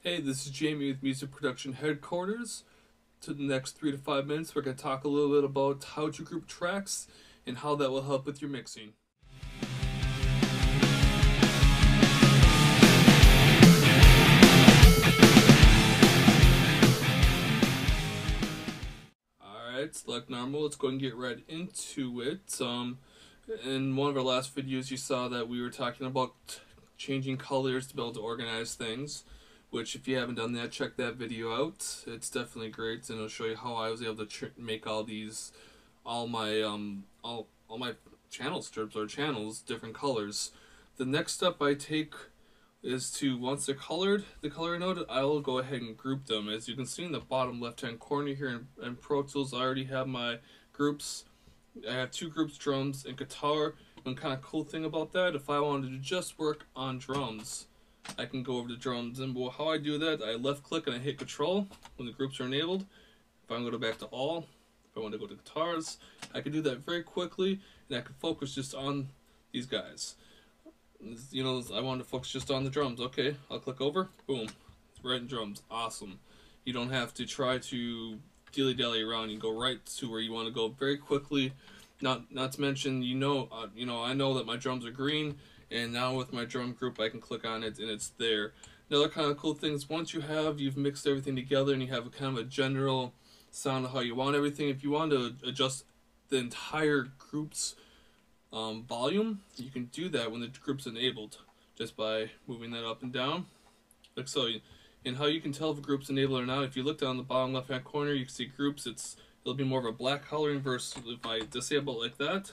Hey, this is Jamie with Music Production Headquarters. To the next 3 to 5 minutes, we're going to talk a little bit about how to group tracks and how that will help with your mixing. Alright, like normal, let's go and get right into it. In one of our last videos, you saw that we were talking about changing colors to be able to organize things. Which, if you haven't done that, check that video out. It's definitely great, and it'll show you how I was able to make all my channel strips or channels different colors. The next step I take is to, once they're colored, the color node, I'll go ahead and group them. As you can see in the bottom left hand corner here in Pro Tools, I already have my groups. I have 2 groups, drums and guitar. One kind of cool thing about that, if I wanted to just work on drums, I can go over to drums, and how I do that, I left click and I hit control when the groups are enabled. If I want to go back to all, if I want to go to guitars, I can do that very quickly, and I can focus just on these guys. You know, I want to focus just on the drums. Okay, I'll click over, boom, right in drums. Awesome. You don't have to try to dilly-dally around. You go right to where you want to go very quickly. Not to mention, I know that my drums are green. And now with my drum group, I can click on it and it's there. Another kind of cool thing is once you've mixed everything together and you have a kind of a general sound of how you want everything, if you want to adjust the entire group's volume, you can do that when the group's enabled, just by moving that up and down, like so. And how you can tell if a group's enabled or not, if you look down the bottom left hand corner, you can see groups, it'll be more of a black coloring versus if I disable it like that,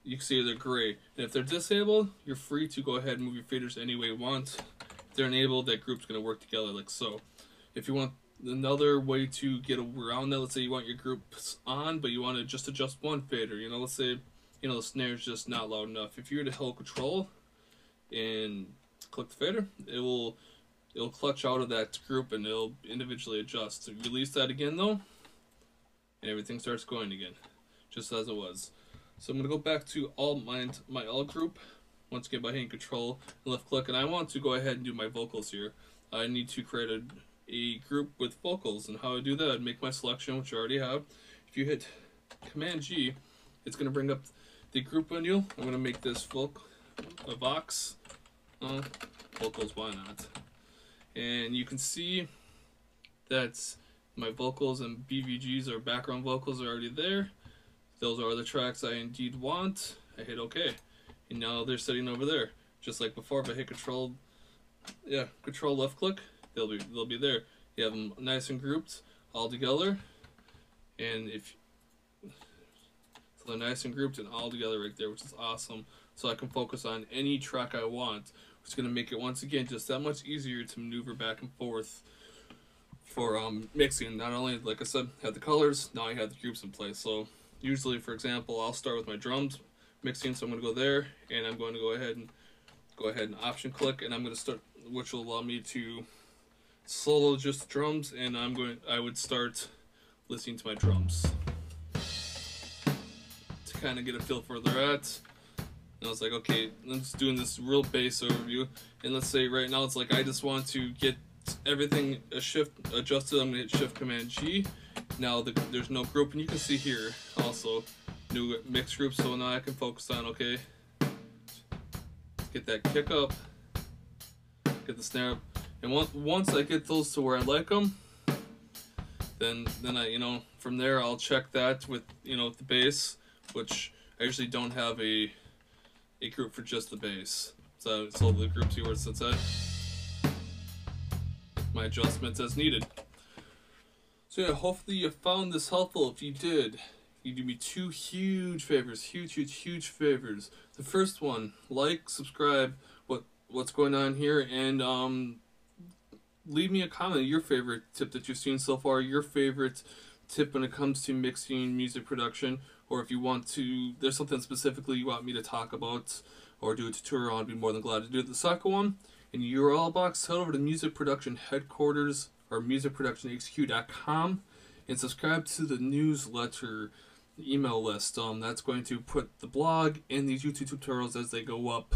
you can see they're gray. And if they're disabled, you're free to go ahead and move your faders any way you want. If they're enabled, that group's going to work together like so. If you want another way to get around that, let's say you want your groups on, but you want to just adjust one fader. Let's say, the snare's just not loud enough. If you were to hold control and click the fader, it'll clutch out of that group and it'll individually adjust. So release that again though, and everything starts going again, just as it was. So I'm going to go back to my all group, once again by hitting control and left click, and I want to go ahead and do my vocals here. I need to create a group with vocals, and how I do that, I'd make my selection, which I already have. If you hit Command G, it's going to bring up the group menu. I'm going to make this Vox, vocals, why not? And you can see that my vocals and BVGs or background vocals are already there. Those are the tracks I indeed want. I hit OK, and now they're sitting over there, just like before. If I hit control left click, they'll be there. You have them nice and grouped all together, and so they're nice and grouped and all together right there, which is awesome. So I can focus on any track I want, which is going to make it once again just that much easier to maneuver back and forth for mixing. Not only, like I said, have the colors, now I have the groups in place. So usually, for example, I'll start with my drums mixing, so I'm going to go there, and I'm going to go ahead and option click, and I'm going to start, which will allow me to solo just the drums, and I would start listening to my drums to kind of get a feel for where they're at. And I was like, okay, let's doing this real bass overview, and let's say right now it's like I just want to get everything adjusted. I'm going to hit Shift Command G. Now there's no group, and you can see here also new mix group, so now I can focus on, okay, get that kick up, get the snare up, and once I get those to where I like them, then I, from there I'll check that with, the bass, which I usually don't have a group for just the bass, so the group see where it sits at, my adjustments as needed. So yeah, hopefully you found this helpful. If you did, you do me 2 huge favors, huge favors. The first one, like, subscribe, what's going on here, and leave me a comment, your favorite tip that you've seen so far, your favorite tip when it comes to mixing music production, or if you want to, there's something specifically you want me to talk about or do a tutorial on, I'd be more than glad to do it. The second one, in the URL box, head over to Music Production Headquarters or musicproductionhq.com and subscribe to the newsletter email list. That's going to put the blog and these YouTube tutorials as they go up,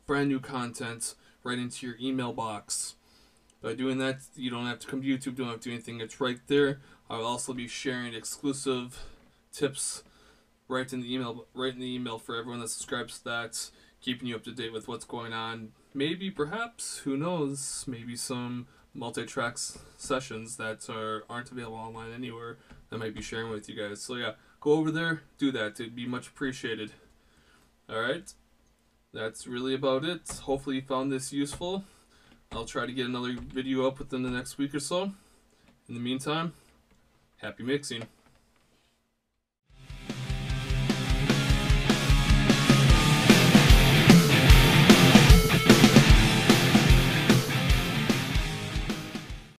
brand new content, right into your email box. By doing that, you don't have to come to YouTube, don't have to do anything. It's right there. I'll also be sharing exclusive tips right in the email for everyone that subscribes to that, keeping you up to date with what's going on. Maybe, perhaps, who knows, maybe some multi-tracks sessions that aren't available online anywhere that I might be sharing with you guys. So yeah, go over there, do that. It'd be much appreciated. Alright, that's really about it. Hopefully you found this useful. I'll try to get another video up within the next week or so. In the meantime, happy mixing.